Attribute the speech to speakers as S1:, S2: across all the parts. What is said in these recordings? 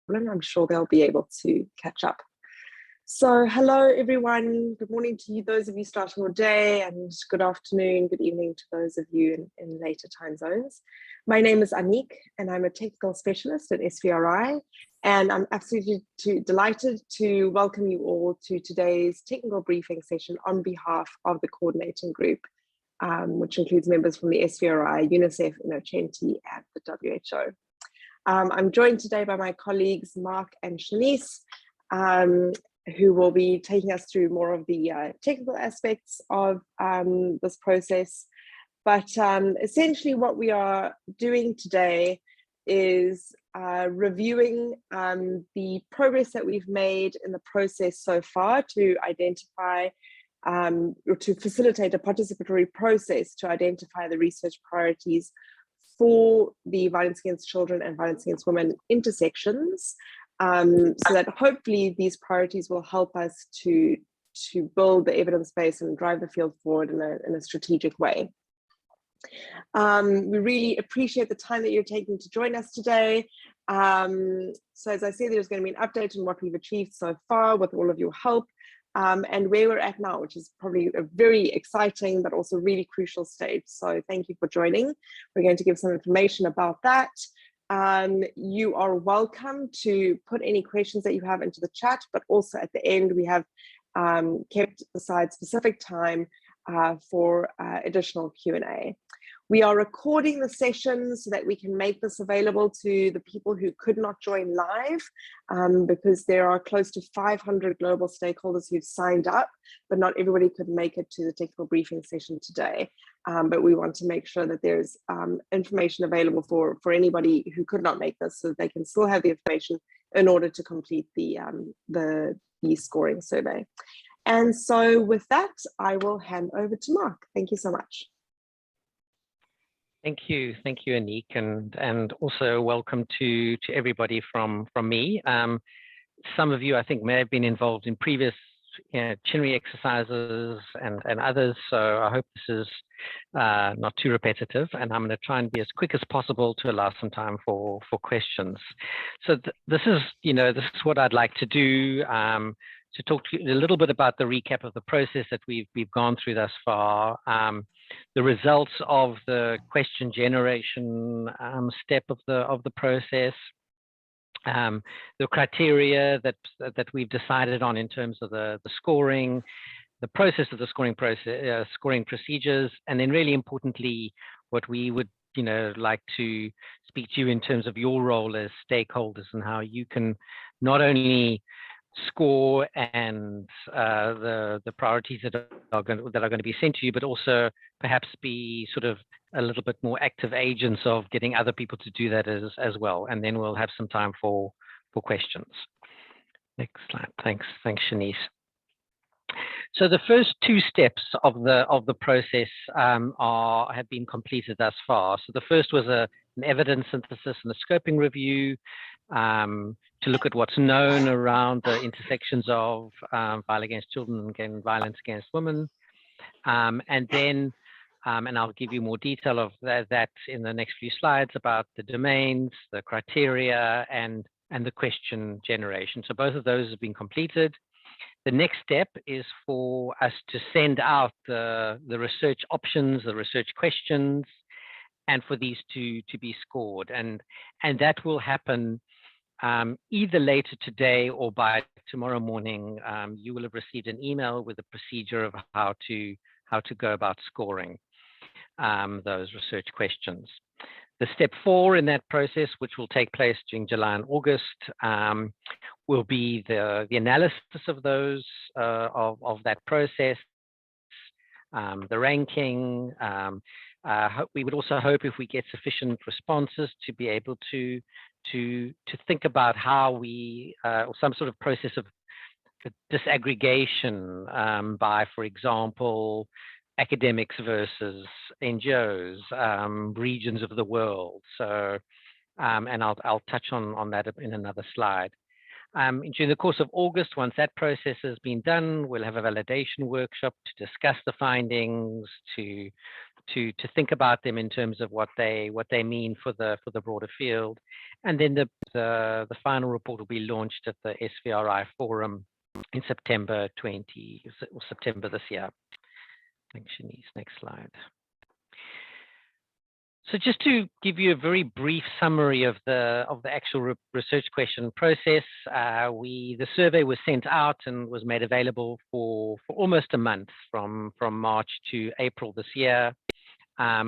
S1: problem. I'm sure they'll be able to catch up. So hello, everyone. Good morning to you, those of you starting your day, and good afternoon, good evening to those of you in later time zones. My name is Anik, and I'm a technical specialist at SVRI, and I'm absolutely delighted to welcome you all to today's technical briefing session on behalf of the coordinating group, which includes members from the SVRI, UNICEF, Inocenti, and the WHO. I'm joined today by my colleagues, Mark and Shanice, who will be taking us through more of the technical aspects of this process. But essentially what we are doing today is reviewing the progress that we've made in the process so far to identify or to facilitate a participatory process to identify the research priorities for the violence against children and violence against women intersections, so that hopefully these priorities will help us to build the evidence base and drive the field forward in a strategic way. We really appreciate the time that you're taking to join us today. So as I said, there's going to be an update on what we've achieved so far with all of your help, and where we're at now, which is probably a very exciting but also really crucial stage. So thank you for joining. We're going to give some information about that. You are welcome to put any questions that you have into the chat, but also at the end we have kept aside specific time for additional Q&A. We are recording the session so that we can make this available to the people who could not join live, because there are close to 500 global stakeholders who've signed up, but not everybody could make it to the technical briefing session today. But we want to make sure that there's information available for anybody who could not make this, so they can still have the information in order to complete the scoring survey. And so with that, I will hand over to Mark. Thank you so much.
S2: Thank you, Anik, and also welcome to everybody from me. Some of you, I think, may have been involved in previous chinnery exercises and others, so I hope this is not too repetitive, and I'm going to try and be as quick as possible to allow some time for questions. So this is what I'd like to do. To talk to you a little bit about the recap of the process that we've gone through thus far, the results of the question generation step of the process, the criteria that we've decided on in terms of the scoring, the process of the scoring procedures, and then really importantly, what we would like to speak to you in terms of your role as stakeholders and how you can not only score and the priorities that are going to be sent to you, but also perhaps be sort of a little bit more active agents of getting other people to do that as well. And then we'll have some time for questions. Next slide. Thanks, Shanice. So the first two steps of the process have been completed thus far. So the first was an evidence synthesis and a scoping review, to look at what's known around the intersections of violence against children and violence against women. And then, and I'll give you more detail of that in the next few slides about the domains, the criteria, and the question generation. So both of those have been completed. The next step is for us to send out the research options, the research questions, and for these to be scored. And that will happen either later today or by tomorrow morning. You will have received an email with a procedure of how to go about scoring those research questions. The step 4 in that process, which will take place during July and August, will be the analysis of those of that process, the ranking. We would also hope if we get sufficient responses to be able to think about how we, or some sort of process of disaggregation by, for example, academics versus NGOs, regions of the world. So, and I'll touch on that in another slide. During the course of August, once that process has been done, we'll have a validation workshop to discuss the findings, to to think about them in terms of what they mean for the broader field. And then the final report will be launched at the SVRI forum in September this year. Thanks, Shanice. Next slide. So just to give you a very brief summary of the actual research question process, the survey was sent out and was made available for almost a month from March to April this year.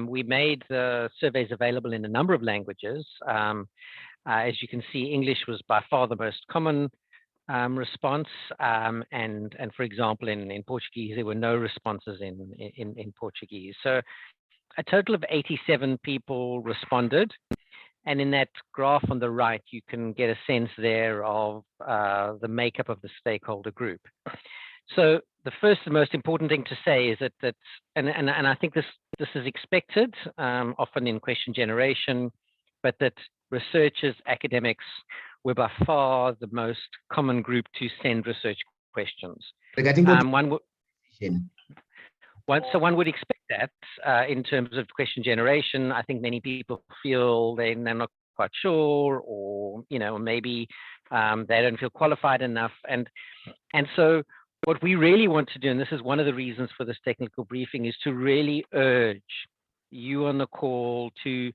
S2: We made the surveys available in a number of languages. As you can see, English was by far the most common response, and for example, in Portuguese, there were no responses in Portuguese. So a total of 87 people responded, and in that graph on the right, you can get a sense there of the makeup of the stakeholder group. So the first and most important thing to say is that and I think this is expected often in question generation, but that researchers, academics were by far the most common group to send research questions. One would expect that in terms of question generation. I think many people feel they're not quite sure, or maybe they don't feel qualified enough, and so what we really want to do, and this is one of the reasons for this technical briefing, is to really urge you on the call to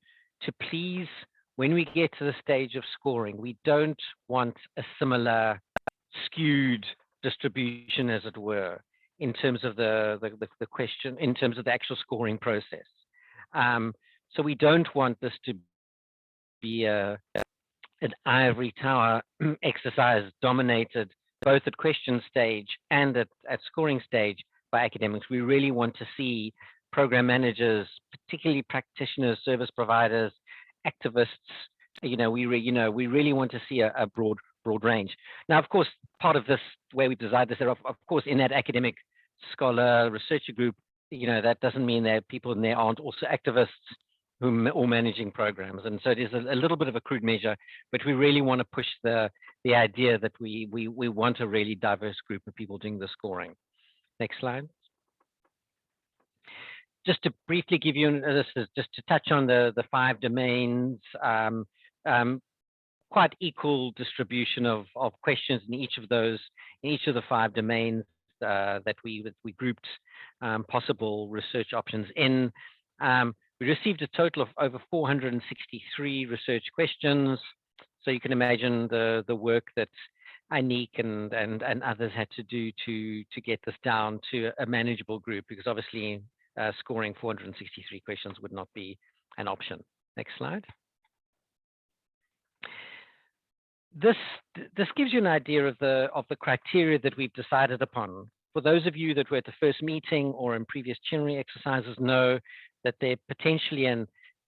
S2: please, when we get to the stage of scoring, we don't want a similar skewed distribution, as it were, in terms of the question, in terms of the actual scoring process. So we don't want this to be an ivory tower exercise dominated both at question stage and at scoring stage by academics. We really want to see program managers, particularly practitioners, service providers, activists. We really want to see a broad range. Now, of course, part of this, where we decide this, of course, in that academic scholar researcher group, that doesn't mean that people in there aren't also activists who are all managing programs. And so it is a little bit of a crude measure, but we really want to push the idea that we want a really diverse group of people doing the scoring. Next slide. Just to briefly give you, this is just to touch on the 5 domains, quite equal distribution of questions in each of the 5 domains that we grouped possible research options in. We received a total of over 463 research questions. So you can imagine the work that Anique and others had to do to get this down to a manageable group, because obviously scoring 463 questions would not be an option. Next slide. This gives you an idea of the criteria that we've decided upon. For those of you that were at the first meeting or in previous Chinry exercises know that there potentially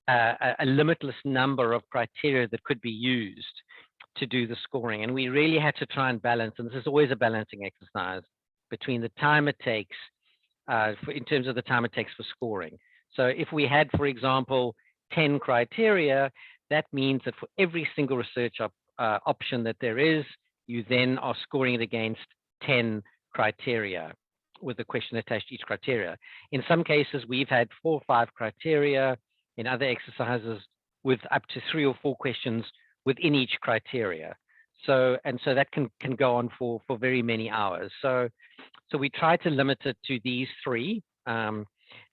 S2: a limitless number of criteria that could be used to do the scoring. And we really had to try and balance, and this is always a balancing exercise, between the time it takes, in terms of the time it takes for scoring. So if we had, for example, 10 criteria, that means that for every single research option that there is, you then are scoring it against 10 criteria with a question attached to each criteria. In some cases, we've had 4 or 5 criteria. In other exercises, with up to 3 or 4 questions within each criteria. So that can go on for very many hours. So we try to limit it to these 3. And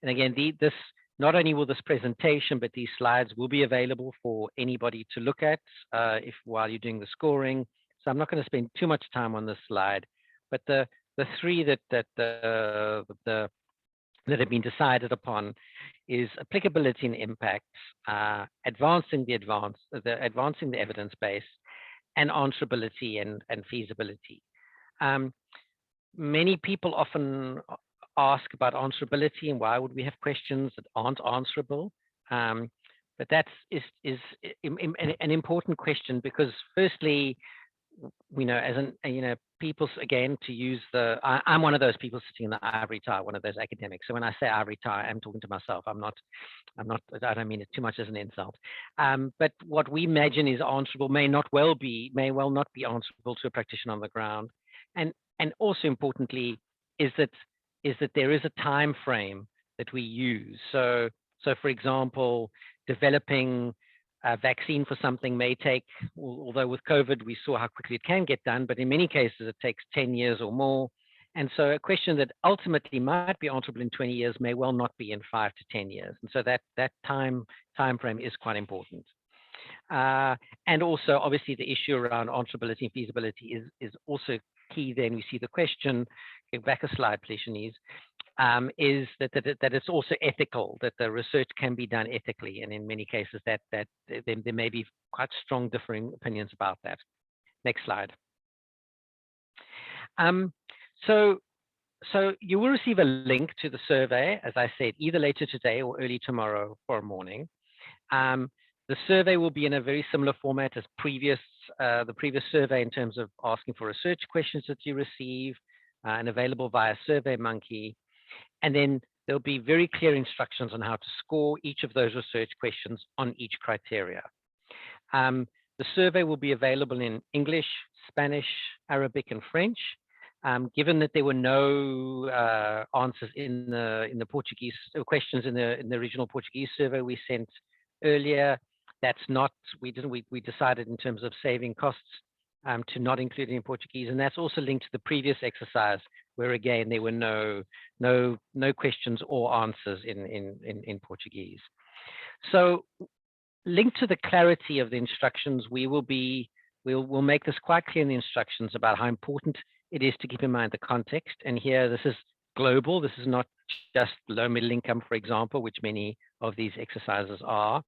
S2: again, this not only will this presentation, but these slides will be available for anybody to look at while you're doing the scoring. So I'm not going to spend too much time on this slide, but the 3 that have been decided upon is applicability and impact, advancing the evidence base, and answerability and feasibility. Many people often ask about answerability and why would we have questions that aren't answerable. But that is an important question, because firstly, people, again, to use I'm one of those people sitting in the ivory tower, one of those academics. So when I say ivory tower, I'm talking to myself. I don't mean it too much as an insult. But what we imagine is answerable may well not be answerable to a practitioner on the ground. And also importantly is that there is a time frame we use. So for example, developing a vaccine for something may take, although with COVID we saw how quickly it can get done, but in many cases it takes 10 years or more. And so a question that ultimately might be answerable in 20 years may well not be in 5 to 10 years. And so that time frame is quite important. And also, obviously, the issue around answerability and feasibility is also key. Then we see the question, go back a slide, please, Shanice, is that it's also ethical, that the research can be done ethically. And in many cases, that there may be quite strong differing opinions about that. Next slide. So you will receive a link to the survey, as I said, either later today or early tomorrow for morning. The survey will be in a very similar format as the previous survey in terms of asking for research questions that you receive and available via SurveyMonkey. And then there'll be very clear instructions on how to score each of those research questions on each criteria. The survey will be available in English, Spanish, Arabic, and French. Given that there were no answers in the Portuguese questions in the original Portuguese survey we sent earlier, that's not, we decided in terms of saving costs to not include it in Portuguese, and that's also linked to the previous exercise where again there were no questions or answers in Portuguese. So linked to the clarity of the instructions, we'll make this quite clear in the instructions about how important it is to keep in mind the context. And here, this is global. This is not just low middle income, for example, which many of these exercises are.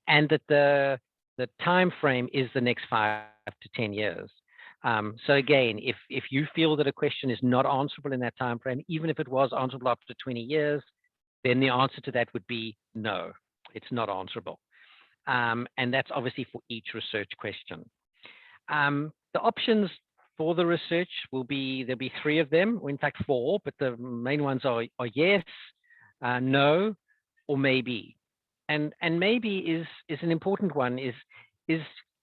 S2: And that the time frame is the next 5 to 10 years. So again, if you feel that a question is not answerable in that time frame, even if it was answerable up to 20 years, then the answer to that would be no, it's not answerable. And that's obviously for each research question. The options for the research there'll be 3 of them, or in fact 4, but the main ones are yes, no, or maybe. And maybe is an important one, is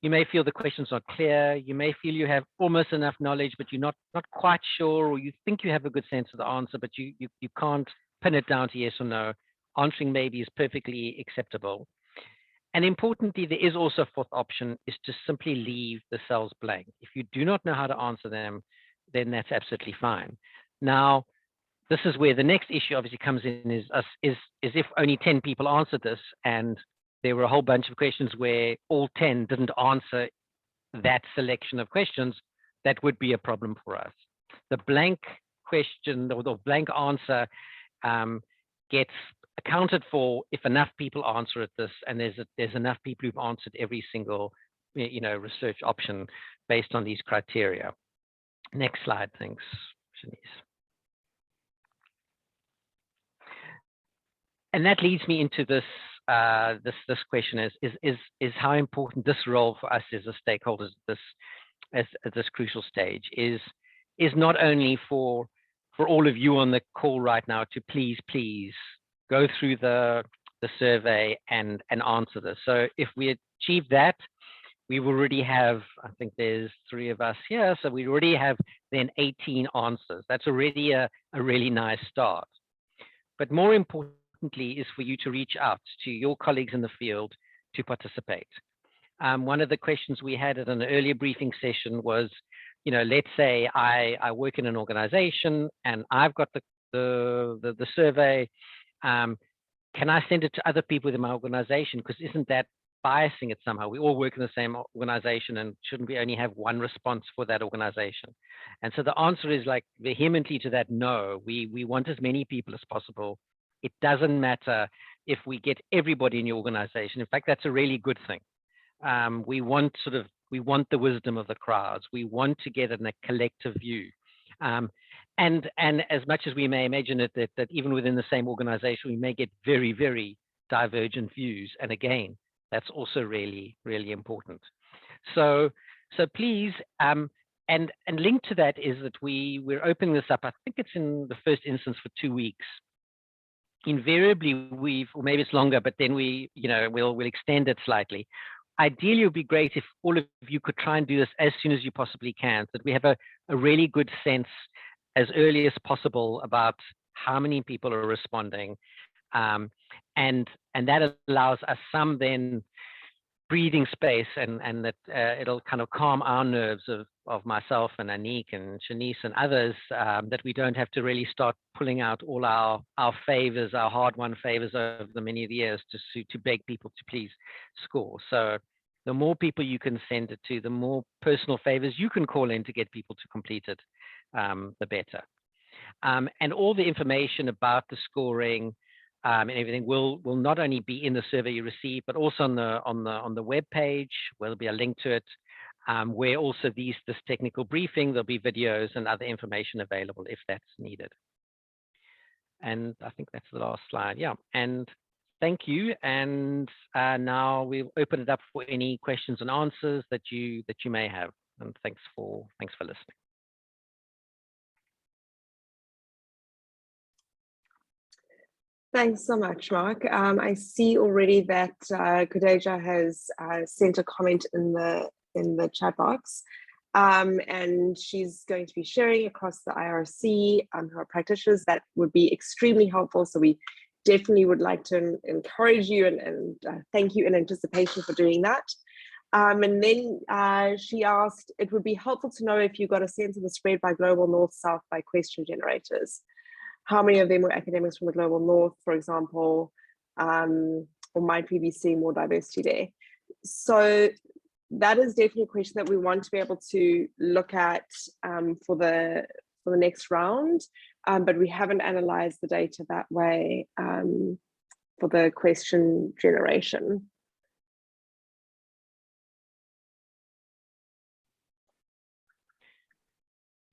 S2: you may feel the question's not clear, you may feel you have almost enough knowledge, but you're not quite sure, or you think you have a good sense of the answer, but you can't pin it down to yes or no. Answering maybe is perfectly acceptable. And importantly, there is also a 4th option, is to simply leave the cells blank. If you do not know how to answer them, then that's absolutely fine. Now, this is where the next issue obviously comes in, is if only 10 people answered this, and there were a whole bunch of questions where all 10 didn't answer that selection of questions, that would be a problem for us. The blank question or the blank answer gets accounted for if enough people answer this, and there's enough people who've answered every single research option based on these criteria. Next slide, thanks, Shanice. And that leads me into this this question is how important this role for us as a stakeholders at this crucial stage is not only for all of you on the call right now to please go through the survey and answer this. So if we achieve that, we already have, I think there's 3 of us here, so we already have then 18 answers. That's already a really nice start. But more importantly is for you to reach out to your colleagues in the field to participate. One of the questions we had at an earlier briefing session was, let's say I work in an organization and I've got the survey. Can I send it to other people within my organization? Because isn't that biasing it somehow? We all work in the same organization, and shouldn't we only have one response for that organization? And so the answer is like vehemently to that, no, we want as many people as possible. It doesn't matter if we get everybody in your organization. In fact, that's a really good thing. We want the wisdom of the crowds. We want to get in a collective view. And as much as we may imagine that even within the same organization, we may get very, very divergent views. And again, that's also really, really important. So please, and linked to that is that we're opening this up. I think it's in the first instance for 2 weeks. Invariably, or maybe it's longer, but then we'll extend it slightly. Ideally, it would be great if all of you could try and do this as soon as you possibly can, so that we have a really good sense as early as possible about how many people are responding, and that allows us some then breathing space, and that it'll kind of calm our nerves of myself and Anik and Shanice and others, that we don't have to really start pulling out all our favors, our hard-won favors over the many years to beg people to please score. So the more people you can send it to, the more personal favors you can call in to get people to complete it, the better. And all the information about the scoring and everything will not only be in the survey you receive, but also on the web page, where there'll be a link to it, where also this technical briefing, there'll be videos and other information available if that's needed. And I think that's the last slide. Yeah, and thank you. And now we'll open it up for any questions and answers that you may have. And thanks for listening.
S1: Thanks so much, Mark. I see already that Kudeja has sent a comment in the chat box, and she's going to be sharing across the IRC her practitioners. That would be extremely helpful. So we definitely would like to encourage you and thank you in anticipation for doing that. And then she asked, it would be helpful to know if you got a sense of the spread by global north-south by question generators. How many of them were academics from the global north, for example, or might we be seeing more diversity there? So that is definitely a question that we want to be able to look at for the next round, but we haven't analyzed the data that way for the question generation.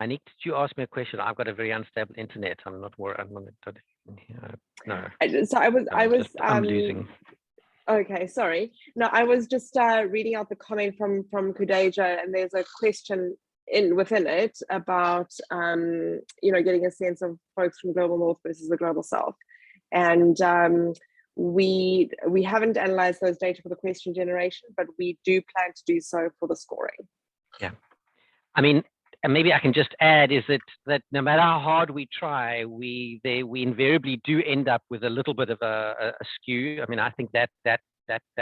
S2: Anik, did you ask me a question? I've got a very unstable internet. I'm not worried. No.
S1: So
S2: I'm losing.
S1: Okay, sorry. No, I was just reading out the comment from Kudeja, and there's a question within it about getting a sense of folks from global north versus the global south, and we haven't analyzed those data for the question generation, but we do plan to do so for the scoring.
S2: Yeah, I mean. And maybe I can just add is that no matter how hard we try, we invariably do end up with a little bit of a skew. I mean, I think that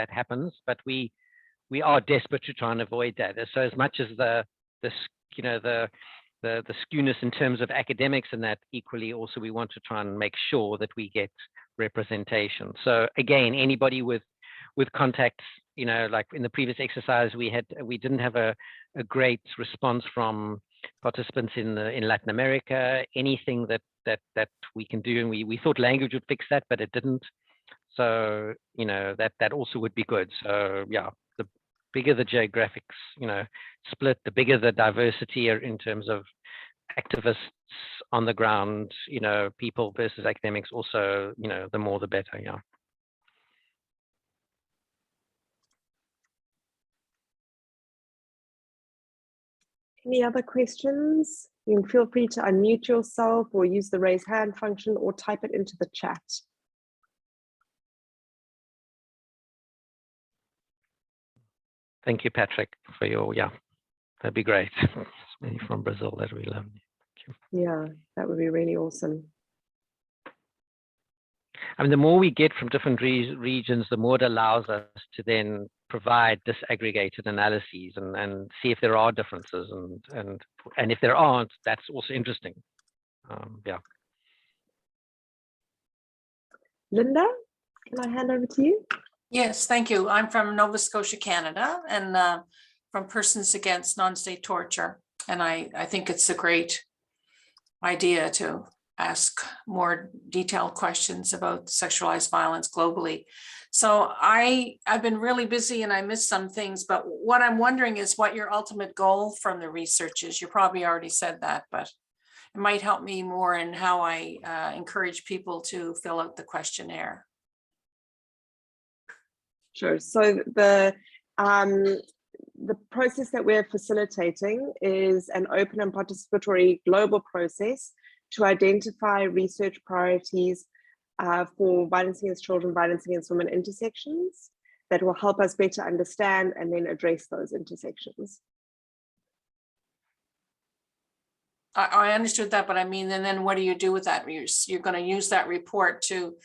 S2: happens, but we are desperate to try and avoid that. So as much as the skewness in terms of academics, and that equally also we want to try and make sure that we get representation. So again, anybody with contacts, like in the previous exercise, we didn't have a great response from participants in Latin America. Anything that we can do, and we thought language would fix that, but it didn't. So that also would be good. So yeah, the bigger the geographics split, the bigger the diversity in terms of activists on the ground, people versus academics. Also, the more the better. Yeah.
S1: Any other questions? You can feel free to unmute yourself or use the raise hand function or type it into the chat.
S2: Thank you, Patrick, for your, that'd be great. Maybe from Brazil, that would be lovely.
S1: Yeah, that would be really awesome.
S2: I mean, the more we get from different regions, the more it allows us to then provide disaggregated analyses and see if there are differences, and if there aren't, that's also interesting. Yeah.
S1: Linda, can I hand over to you?
S3: Yes, thank you. I'm from Nova Scotia, Canada, and from Persons Against Non-State Torture. And I think it's a great idea to ask more detailed questions about sexualized violence globally. So I've been really busy and I missed some things, but what I'm wondering is what your ultimate goal from the research is. You probably already said that, but it might help me more in how I encourage people to fill out the questionnaire.
S1: Sure. So the process that we're facilitating is an open and participatory global process to identify research priorities for violence against children, violence against women intersections that will help us better understand and then address those intersections.
S3: I understood that, but I mean, and then what do you do with that? You're going to use that report to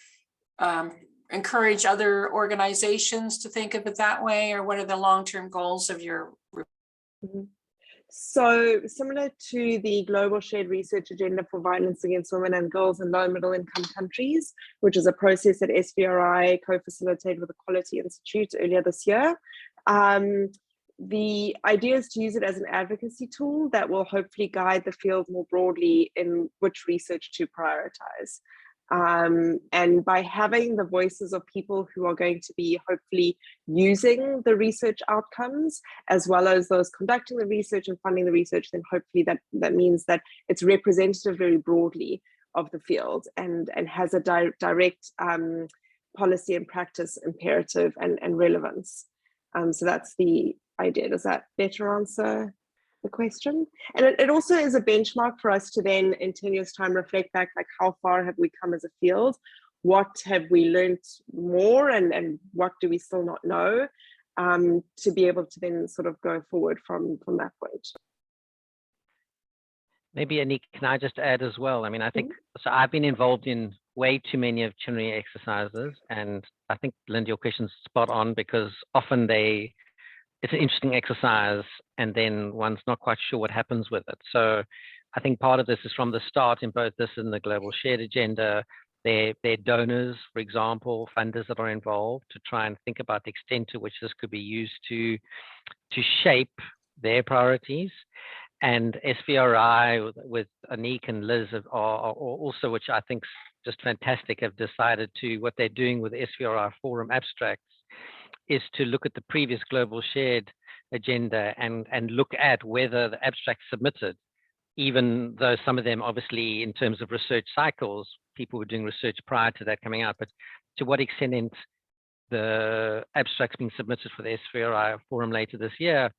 S3: encourage other organizations to think of it that way, or what are the long-term goals of your report?
S1: Mhm. So similar to the Global Shared Research Agenda for Violence Against Women and Girls in Low and Middle Income Countries, which is a process that SVRI co-facilitated with the Quality Institute earlier this year. The idea is to use it as an advocacy tool that will hopefully guide the field more broadly in which research to prioritize. And by having the voices of people who are going to be hopefully using the research outcomes, as well as those conducting the research and funding the research, then hopefully that means that it's representative very broadly of the field and has a direct policy and practice imperative and relevance. So that's the idea. Does that better answer the question? And it also is a benchmark for us to then in 10 years time reflect back, like how far have we come as a field, what have we learned more, and what do we still not know, to be able to then sort of go forward from that point.
S2: Maybe Anik, can I just add as well? I mean, I think, so I've been involved in way too many of Chinri exercises, and I think, Linda, your question's spot on, because often it's an interesting exercise and then one's not quite sure what happens with it. So I think part of this is from the start in both this and the Global Shared Agenda, their donors, for example, funders that are involved, to try and think about the extent to which this could be used to shape their priorities. And SVRI with Anik and Liz are also, which I think is just fantastic, have decided to, what they're doing with the SVRI Forum abstracts is to look at the previous Global Shared Agenda and look at whether the abstracts submitted, even though some of them obviously in terms of research cycles, people were doing research prior to that coming out, but to what extent the abstracts being submitted for the SVRI Forum later this year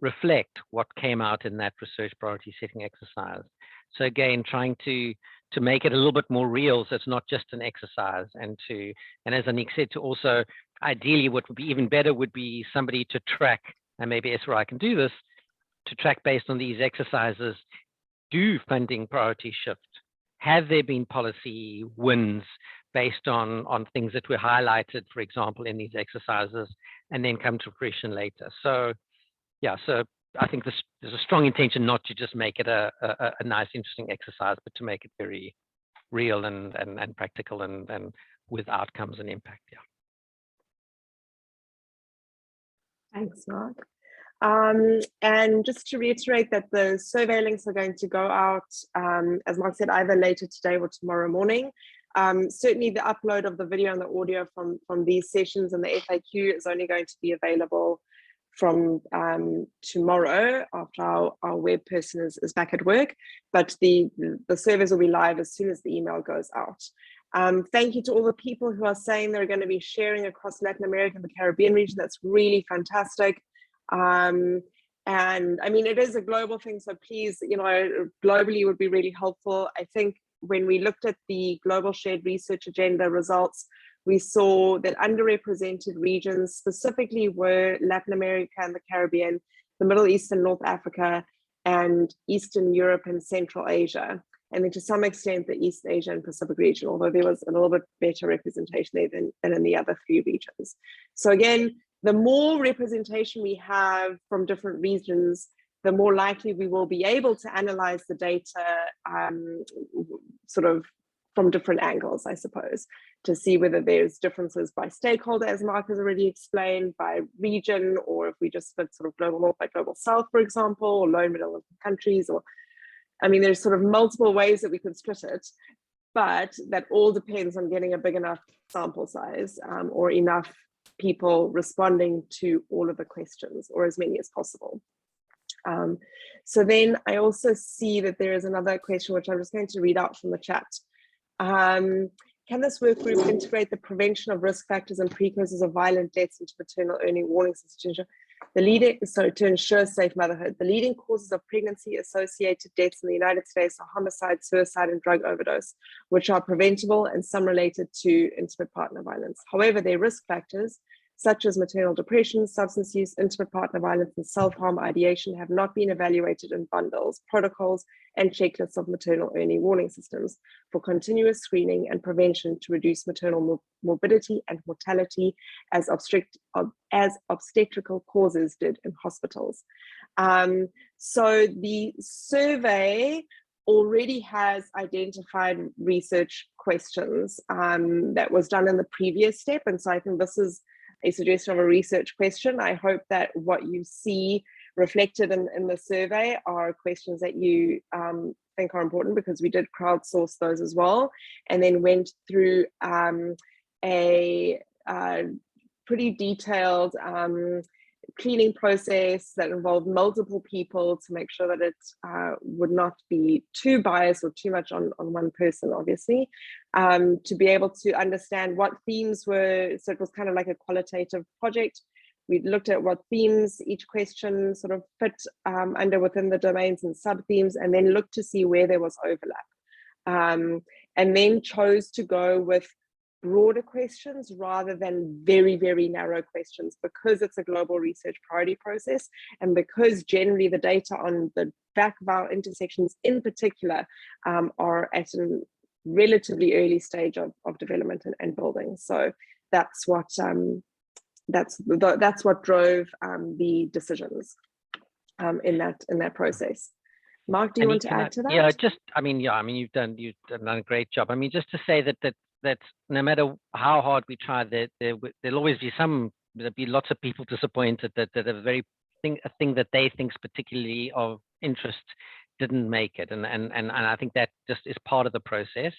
S2: reflect what came out in that research priority setting exercise. So again, trying to make it a little bit more real, so it's not just an exercise, and as Anik said, to also ideally what would be even better would be somebody to track, and maybe SRI can do this, to track based on these exercises, do funding priority shift? Have there been policy wins based on things that were highlighted, for example, in these exercises, and then come to fruition later? So yeah, so I think there's a strong intention not to just make it a nice, interesting exercise, but to make it very real and practical and with outcomes and impact. Yeah.
S1: Thanks, Mark. And just to reiterate that the survey links are going to go out, as Mark said, either later today or tomorrow morning. Certainly the upload of the video and the audio from these sessions and the FAQ is only going to be available from tomorrow after our web person is back at work, but the surveys will be live as soon as the email goes out. Thank you to all the people who are saying they're going to be sharing across Latin America and the Caribbean region. That's really fantastic. And I mean, it is a global thing, so please, globally would be really helpful. I think when we looked at the Global Shared Research Agenda results, we saw that underrepresented regions specifically were Latin America and the Caribbean, the Middle East and North Africa, and Eastern Europe and Central Asia. And then to some extent, the East Asia and Pacific region, although there was a little bit better representation there than in the other three regions. So again, the more representation we have from different regions, the more likely we will be able to analyze the data sort of from different angles, I suppose, to see whether there's differences by stakeholder, as Mark has already explained, by region, or if we just split sort of global north by global south, for example, or low and middle income countries, or I mean, there's sort of multiple ways that we could split it, but that all depends on getting a big enough sample size or enough people responding to all of the questions, or as many as possible. So then I also see that there is another question, which I'm just going to read out from the chat. Can this work group integrate the prevention of risk factors and precursors of violent deaths into maternal early warning systems to ensure safe motherhood? The leading causes of pregnancy-associated deaths in the United States are homicide, suicide, and drug overdose, which are preventable and some related to intimate partner violence. However, their risk factors, such as maternal depression, substance use, intimate partner violence, and self-harm ideation have not been evaluated in bundles, protocols, and checklists of maternal early warning systems for continuous screening and prevention to reduce maternal morbidity and mortality as obstetrical causes did in hospitals. So the survey already has identified research questions that was done in the previous step. And so I think this is a suggestion of a research question. I hope that what you see reflected in the survey are questions that you think are important, because we did crowdsource those as well, and then went through a pretty detailed cleaning process that involved multiple people to make sure that it would not be too biased or too much on one person, obviously, to be able to understand what themes were. So it was kind of like a qualitative project. We looked at what themes each question sort of fit under within the domains and sub-themes, and then looked to see where there was overlap, and then chose to go with broader questions rather than very, very narrow questions, because it's a global research priority process, and because generally the data on the VAC-VAW intersections in particular are at a relatively early stage of development and building. So that's what drove the decisions in that process. Mark, do you want to add to that?
S2: Yeah, you've done a great job. I mean, just to say that no matter how hard we try, there'll always be there'll be lots of people disappointed that a thing that they think is particularly of interest didn't make it, and I think that just is part of the process.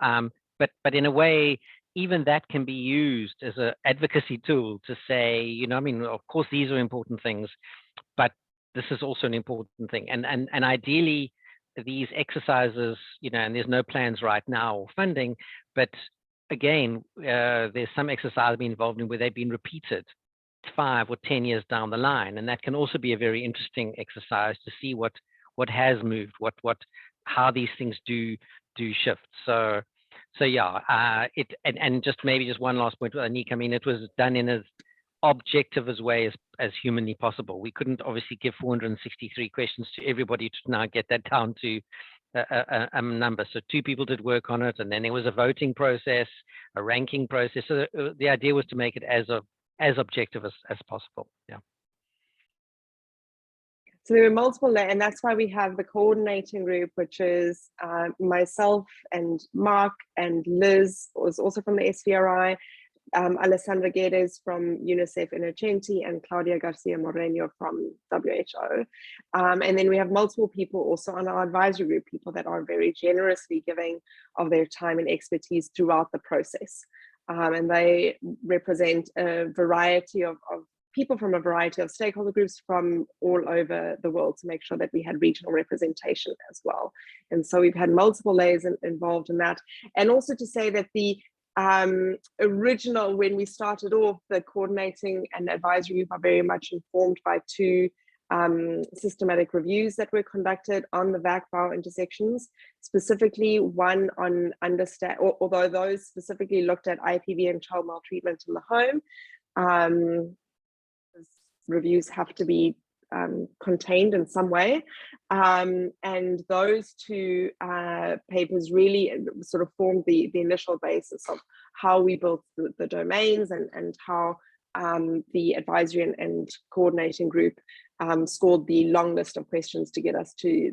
S2: But in a way, even that can be used as an advocacy tool to say, of course these are important things, but this is also an important thing, and ideally these exercises, and there's no plans right now or funding, but again, there's some exercise being involved in where they've been repeated 5 or 10 years down the line, and that can also be a very interesting exercise to see what has moved, how these things do shift. So yeah, and just maybe just one last point, Anik. I mean, it was done in as objective as way as humanly possible. We couldn't obviously give 463 questions to everybody to now get that down to a number. So 2 people did work on it, and then there was a voting process, a ranking process. So the idea was to make it as objective as possible. Yeah.
S1: So there were multiple, and that's why we have the coordinating group, which is myself and Mark and Liz, was also from the SVRI, Alessandra Guedes from UNICEF Innocenti, and Claudia Garcia Moreno from WHO. And then we have multiple people also on our advisory group, people that are very generously giving of their time and expertise throughout the process. And they represent a variety of people from a variety of stakeholder groups from all over the world, to make sure that we had regional representation as well. And so we've had multiple layers involved in that. And also to say that the original, when we started off, the coordinating and advisory group are very much informed by 2 systematic reviews that were conducted on the VAC-VAW intersections, specifically one on although those specifically looked at IPV and child maltreatment in the home. Reviews have to be contained in some way, and those 2 papers really sort of formed the initial basis of how we built the domains, and how the advisory and coordinating group scored the long list of questions to get us to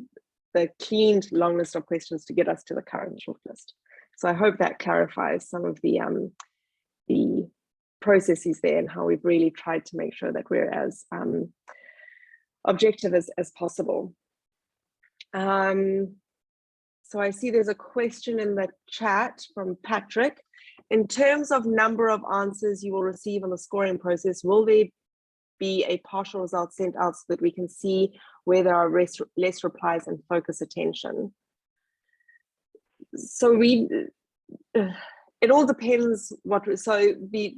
S1: the cleaned long list of questions to get us to the current shortlist. So I hope that clarifies some of the processes there, and how we've really tried to make sure that we're as objective as possible. So I see there's a question in the chat from Patrick. In terms of number of answers you will receive on the scoring process, will there be a partial result sent out so that we can see where there are less replies and focus attention? So it all depends so the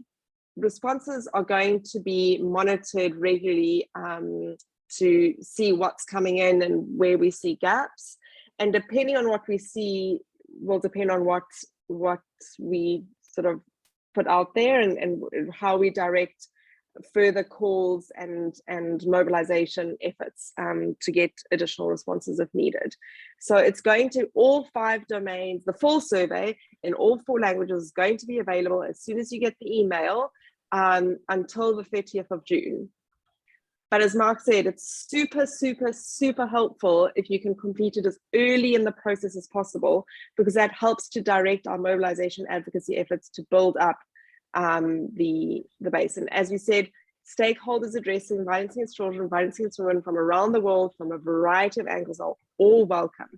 S1: responses are going to be monitored regularly to see what's coming in and where we see gaps, and depending on what we see will depend on what we sort of put out there, and how we direct further calls and mobilization efforts to get additional responses if needed. So it's going to all 5 domains. The full survey in all 4 languages is going to be available as soon as you get the email until the 30th of June. But as Mark said, it's super, super, super helpful if you can complete it as early in the process as possible, because that helps to direct our mobilization advocacy efforts to build up the base. And as we said, stakeholders addressing violence against children, violence against women from around the world, from a variety of angles, are all welcome.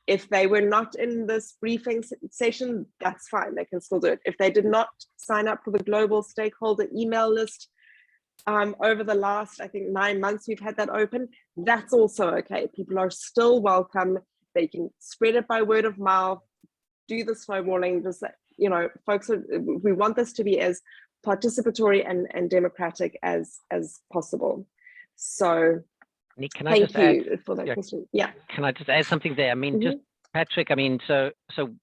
S1: If they were not in this briefing session, that's fine, they can still do it. If they did not sign up for the global stakeholder email list over the last, I think, 9 months we've had that open, that's also okay. People are still welcome. They can spread it by word of mouth, do the snowballing, just, you know, folks we want this to be as participatory and democratic as possible. So
S2: Nick, can I just add
S1: for that question? Yeah.
S2: Can I just add something there? I mean, just Patrick, I mean, so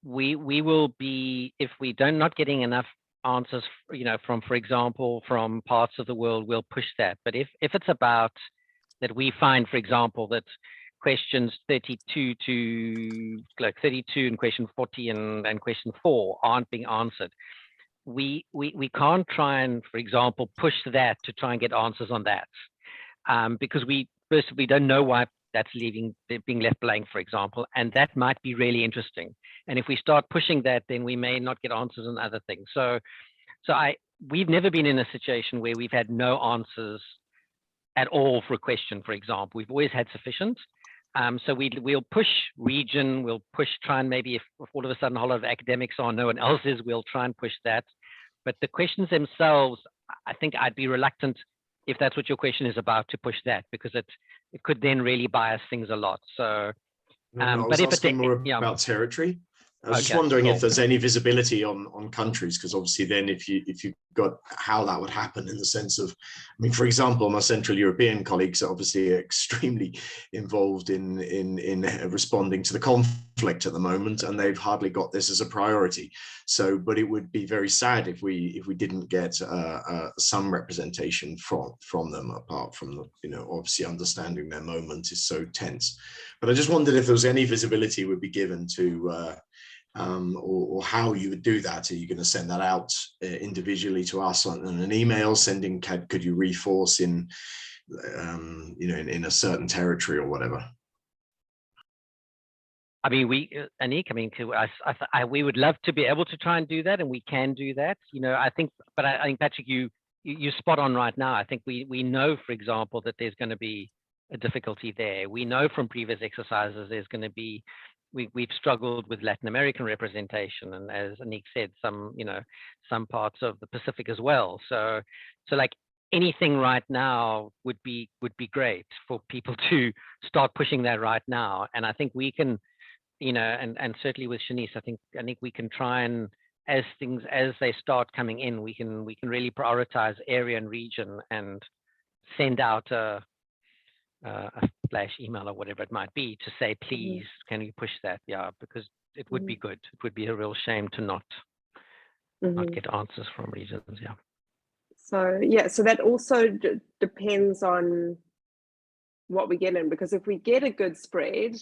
S2: we will be, if we don't not getting enough answers, you know, from, for example, from parts of the world, we'll push that. But if it's about that, we find, for example, that questions 32 to like 32 and question 40 and question 4 aren't being answered, we can't try and, for example, push that to try and get answers on that, because we don't know why that's being left blank, for example, and that might be really interesting. And if we start pushing that, then we may not get answers on other things. So we've never been in a situation where we've had no answers at all for a question, for example. We've always had sufficient. So we'll push region, we'll push, try and maybe if all of a sudden a whole lot of academics are, no one else is, we'll try and push that. But the questions themselves, I think I'd be reluctant, if that's what your question is about, to push that, because it could then really bias things a lot. So,
S4: I was asking more about territory. I was just wondering if there's any visibility on countries, because obviously then if you've got how that would happen, in the sense of, I mean, for example, my Central European colleagues are obviously extremely involved in responding to the conflict at the moment, and they've hardly got this as a priority. So, but it would be very sad if we didn't get some representation from them, apart from the, you know, obviously understanding their moment is so tense. But I just wondered if there was any visibility would be given to or how you would do that. Are you going to send that out individually to us on an email, sending, could you reinforce in, you know, in a certain territory or whatever?
S2: I mean, Anik, I mean, we would love to be able to try and do that, and we can do that. You know, I think, but I think, Patrick, you're spot on right now. I think we know, for example, that there's going to be a difficulty there. We know from previous exercises there's going to be, we've struggled with Latin American representation, and as Anik said, some parts of the Pacific as well. So like anything right now would be great for people to start pushing that right now. And I think we can, you know, and certainly with Shanice, I think we can try and, as they start coming in, we can really prioritize area and region and send out a flash email or whatever it might be to say, please, can you push that? Yeah, because it would be good. It would be a real shame to not get answers from regions. Yeah. So
S1: yeah, so that also depends on what we get in, because if we get a good spread,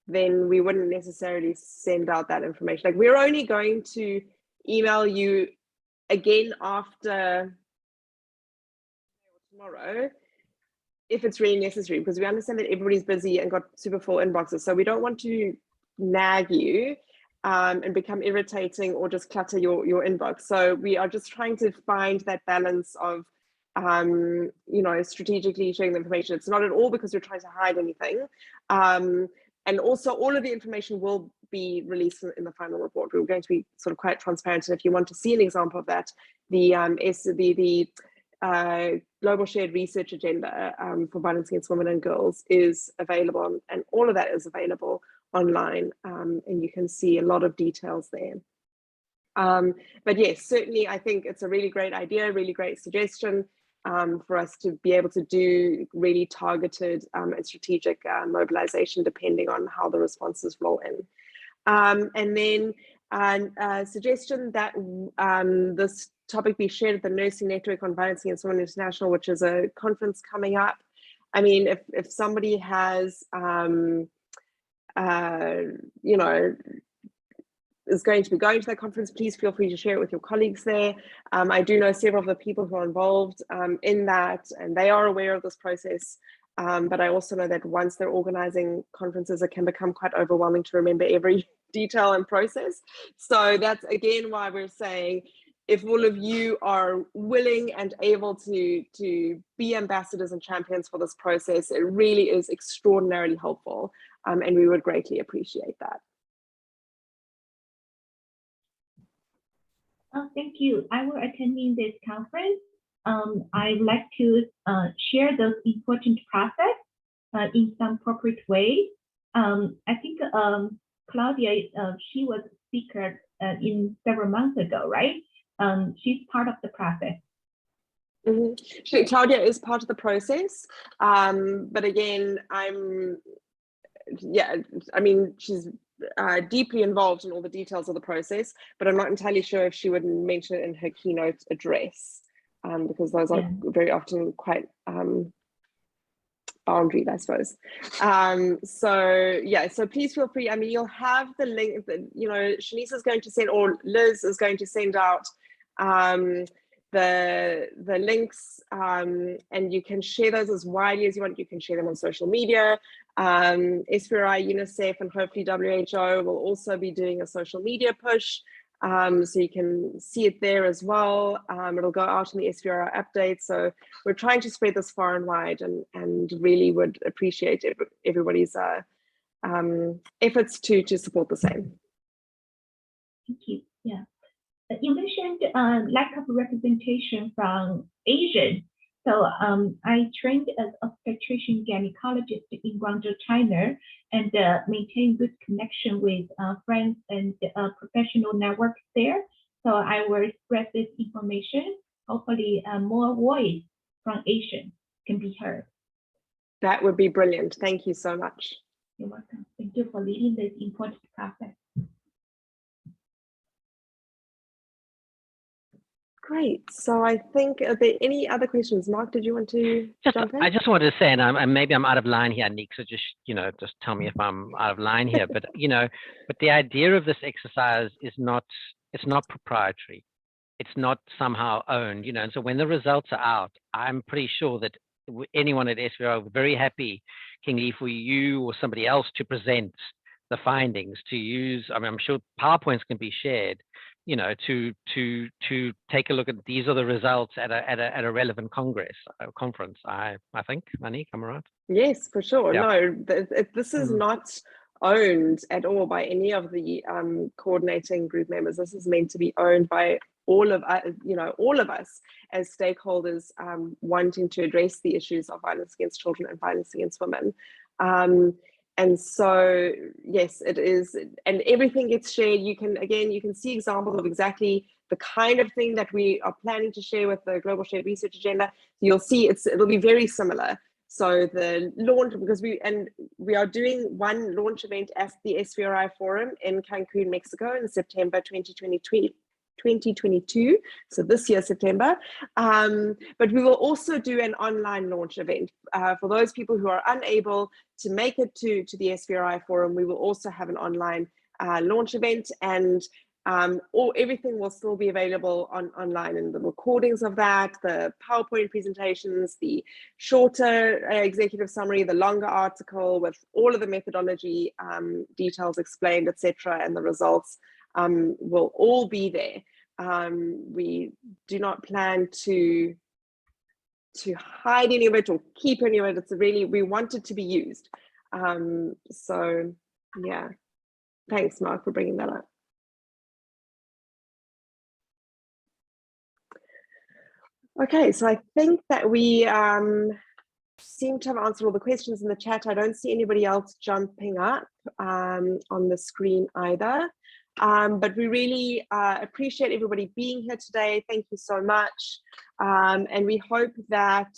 S1: then we wouldn't necessarily send out that information. Like, we're only going to email you again after tomorrow if it's really necessary, because we understand that everybody's busy and got super full inboxes. So we don't want to nag you and become irritating or just clutter your inbox. So we are just trying to find that balance of, you know, strategically sharing the information. It's not at all because we're trying to hide anything. And also all of the information will be released in the final report. We're going to be sort of quite transparent. And if you want to see an example of that, the Global Shared Research Agenda for Violence Against Women and Girls is available, and all of that is available online, and you can see a lot of details there. But yes, certainly I think it's a really great idea, really great suggestion for us to be able to do really targeted and strategic mobilization depending on how the responses roll in. And then a suggestion that this topic be shared at the Nursing Network on Violence Against Women International, which is a conference coming up. I mean, if somebody has, you know, is going to be going to that conference, please feel free to share it with your colleagues there. I do know several of the people who are involved in that, and they are aware of this process. But I also know that once they're organizing conferences, it can become quite overwhelming to remember every detail and process. So that's again why we're saying, if all of you are willing and able to be ambassadors and champions for this process, it really is extraordinarily helpful, and we would greatly appreciate that.
S5: Oh, thank you. I will attend this conference. I'd like to share those important process in some appropriate way. I think Claudia, she was a speaker in several months ago, right? She's part of the process.
S1: Mm-hmm. Claudia is part of the process, but again, I mean, she's deeply involved in all the details of the process, but I'm not entirely sure if she would mention it in her keynote address, because those are very often quite boundaried, I suppose. So yeah, so please feel free. I mean, you'll have the link that, you know, Shanice is going to send, or Liz is going to send out the links, and you can share those as widely as you want. You can share them on social media. SVRI, UNICEF, and hopefully WHO will also be doing a social media push, so you can see it there as well. It'll go out in the SVRI update. So we're trying to spread this far and wide, and really would appreciate everybody's efforts to support the same.
S5: Thank you. Yeah. You mentioned lack of representation from Asian. So I trained as obstetrician gynecologist in Guangzhou, China, and maintain good connection with friends and professional networks there. So I will spread this information. Hopefully more voice from Asian can be heard.
S1: That would be brilliant. Thank you so much.
S5: You're welcome. Thank you for leading this important process.
S1: Great. So I think, are there any other questions? Mark, did you want to jump in?
S2: I just wanted to say, and maybe I'm out of line here, Nick, so just, you know, just tell me if I'm out of line here, but, you know, but the idea of this exercise is not, it's not proprietary. It's not somehow owned, you know, and so when the results are out, I'm pretty sure that anyone at SVRI will be very happy, King Lee, for you or somebody else to present the findings, to use, I mean, I'm sure PowerPoints can be shared, you know, to take a look at these are the results at a relevant conference. I think, Anik, am I right?
S1: Yes, for sure.
S2: Yeah.
S1: No, this is not owned at all by any of the coordinating group members. This is meant to be owned by all of us, you know, all of us as stakeholders wanting to address the issues of violence against children and violence against women. And so, yes, it is, and everything gets shared. You can see examples of exactly the kind of thing that we are planning to share with the Global Shared Research Agenda. You'll see it'll be very similar. So the launch, because we are doing one launch event at the SVRI Forum in Cancun, Mexico in September 2022, so this year, September. But we will also do an online launch event. For those people who are unable to make it to the SVRI Forum, we will also have an online launch event, and everything will still be available online, and the recordings of that, the PowerPoint presentations, the shorter executive summary, the longer article with all of the methodology details explained, etc., and the results will all be there. We do not plan to hide any of it or keep any of it. It's really, we want it to be used. So yeah, thanks, Mark, for bringing that up. Okay, so I think that we seem to have answered all the questions in the chat. I don't see anybody else jumping up on the screen either. But we really appreciate everybody being here today. Thank you so much. And we hope that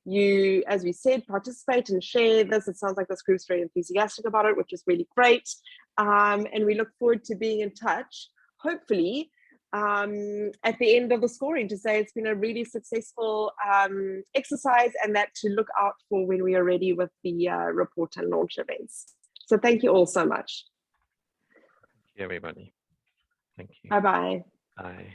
S1: you, as we said, participate and share this. It sounds like this group's very enthusiastic about it, which is really great. And we look forward to being in touch, hopefully, at the end of the scoring to say it's been a really successful exercise, and that to look out for when we are ready with the report and launch events. So thank you all so much.
S2: Thank you, everybody. Thank you.
S1: Bye-bye.
S2: Bye.